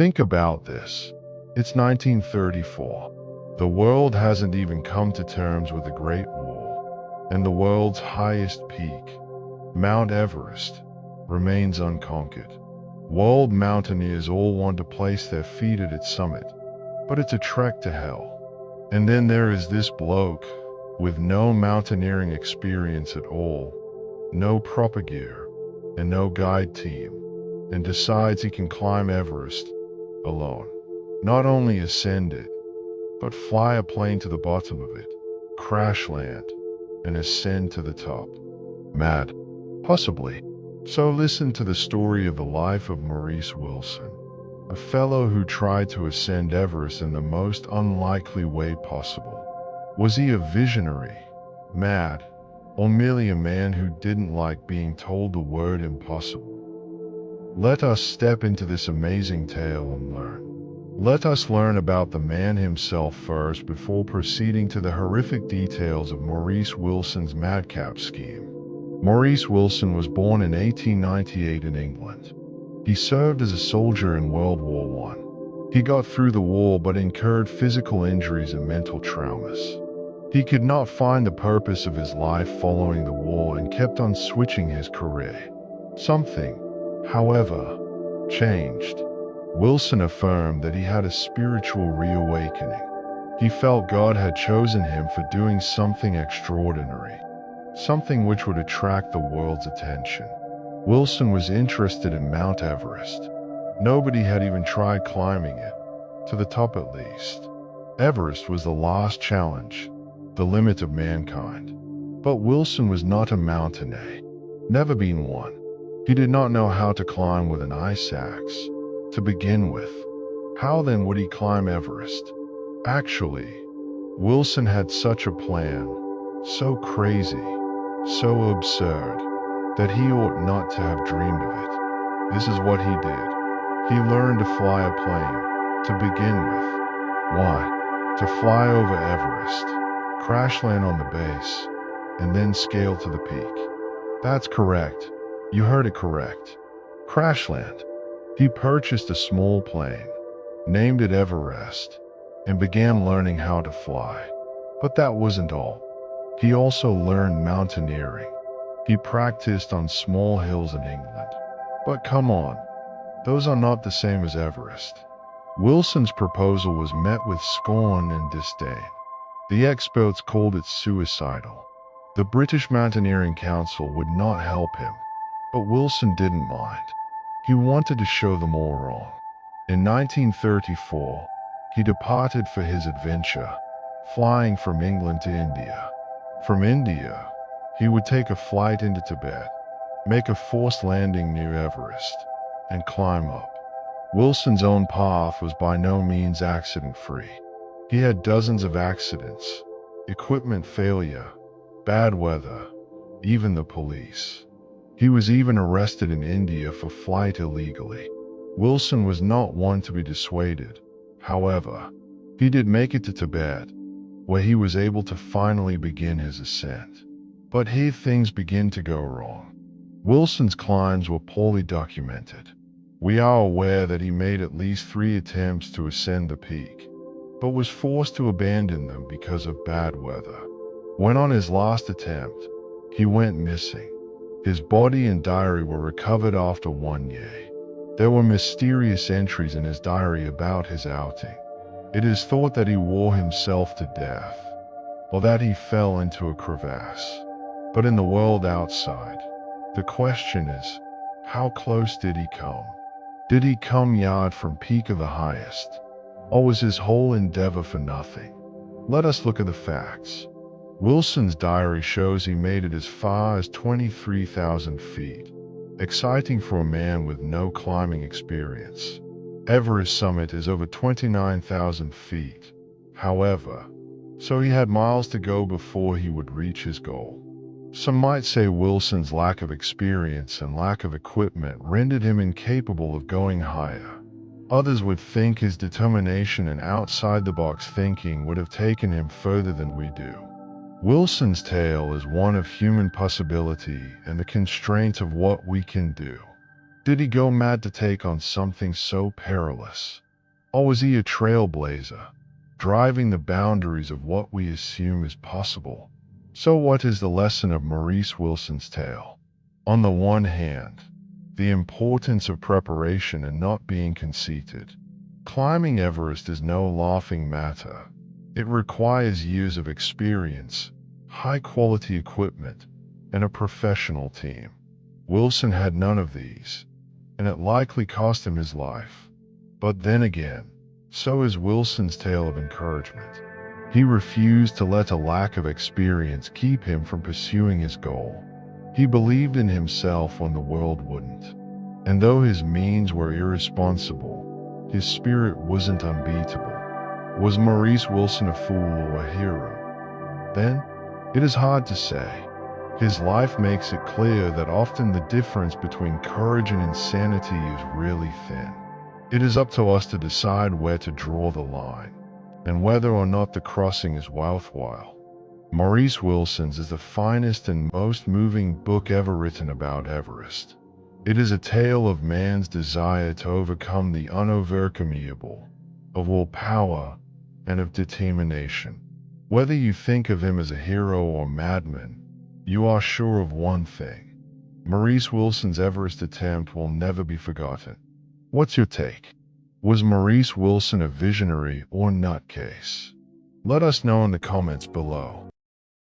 Think about this. It's 1934. The world hasn't even come to terms with the Great Wall, and the world's highest peak, Mount Everest, remains unconquered. World mountaineers all want to place their feet at its summit, but it's a trek to hell. And then there is this bloke, with no mountaineering experience at all, no proper gear, and no guide team, and decides he can climb Everest alone. Not only ascend it, but fly a plane to the bottom of it, crash land, and ascend to the top. Mad? Possibly. So listen to the story of the life of Maurice Wilson, a fellow who tried to ascend Everest in the most unlikely way possible. Was he a visionary, mad, or merely a man who didn't like being told the word impossible? Let us step into this amazing tale and learn. Let us learn about the man himself first before proceeding to the horrific details of Maurice Wilson's madcap scheme. Maurice Wilson was born in 1898 in England. He served as a soldier in World War I. He got through the war but incurred physical injuries and mental traumas. He could not find the purpose of his life following the war and kept on switching his career. Something, however, changed. Wilson affirmed that he had a spiritual reawakening. He felt God had chosen him for doing something extraordinary, something which would attract the world's attention. Wilson was interested in Mount Everest. Nobody had even tried climbing it, to the top at least. Everest was the last challenge, the limit of mankind. But Wilson was not a mountaineer, never been one. He did not know how to climb with an ice axe, to begin with. How then would he climb Everest? Actually, Wilson had such a plan, so crazy, so absurd, that he ought not to have dreamed of it. This is what he did. He learned to fly a plane, to begin with. Why? To fly over Everest, crash land on the base, and then scale to the peak. That's correct. You heard it correct. Crash land. He purchased a small plane, named it Everest, and began learning how to fly. But that wasn't all. He also learned mountaineering. He practiced on small hills in England. But come on, those are not the same as Everest. Wilson's proposal was met with scorn and disdain. The experts called it suicidal. The British Mountaineering Council would not help him, but Wilson didn't mind. He wanted to show them all wrong. In 1934, he departed for his adventure, flying from England to India. From India, he would take a flight into Tibet, make a forced landing near Everest, and climb up. Wilson's own path was by no means accident-free. He had dozens of accidents, equipment failure, bad weather, even the police. He was even arrested in India for flight illegally. Wilson was not one to be dissuaded. However, he did make it to Tibet, where he was able to finally begin his ascent. But here things begin to go wrong. Wilson's climbs were poorly documented. We are aware that he made at least 3 attempts to ascend the peak, but was forced to abandon them because of bad weather. When on his last attempt, he went missing. His body and diary were recovered after 1 year. There were mysterious entries in his diary about his outing. It is thought that he wore himself to death, or that he fell into a crevasse. But in the world outside, the question is, how close did he come? Did he come yard from peak of the highest? Or was his whole endeavor for nothing? Let us look at the facts. Wilson's diary shows he made it as far as 23,000 feet. Exciting for a man with no climbing experience. Everest summit is over 29,000 feet, however, so he had miles to go before he would reach his goal. Some might say Wilson's lack of experience and lack of equipment rendered him incapable of going higher. Others would think his determination and outside-the-box thinking would have taken him further than we do. Wilson's tale is one of human possibility and the constraints of what we can do. Did he go mad to take on something so perilous? Or was he a trailblazer, driving the boundaries of what we assume is possible? So what is the lesson of Maurice Wilson's tale? On the one hand, the importance of preparation and not being conceited. Climbing Everest is no laughing matter. It requires years of experience, high-quality equipment, and a professional team. Wilson had none of these, and it likely cost him his life. But then again, so is Wilson's tale of encouragement. He refused to let a lack of experience keep him from pursuing his goal. He believed in himself when the world wouldn't. And though his means were irresponsible, his spirit wasn't unbeatable. Was Maurice Wilson a fool or a hero? Then, it is hard to say. His life makes it clear that often the difference between courage and insanity is really thin. It is up to us to decide where to draw the line, and whether or not the crossing is worthwhile. Maurice Wilson's is the finest and most moving book ever written about Everest. It is a tale of man's desire to overcome the unovercomeable, of willpower, and of determination. Whether you think of him as a hero or madman, you are sure of one thing. Maurice Wilson's Everest attempt will never be forgotten. What's your take? Was Maurice Wilson a visionary or nutcase? Let us know in the comments below.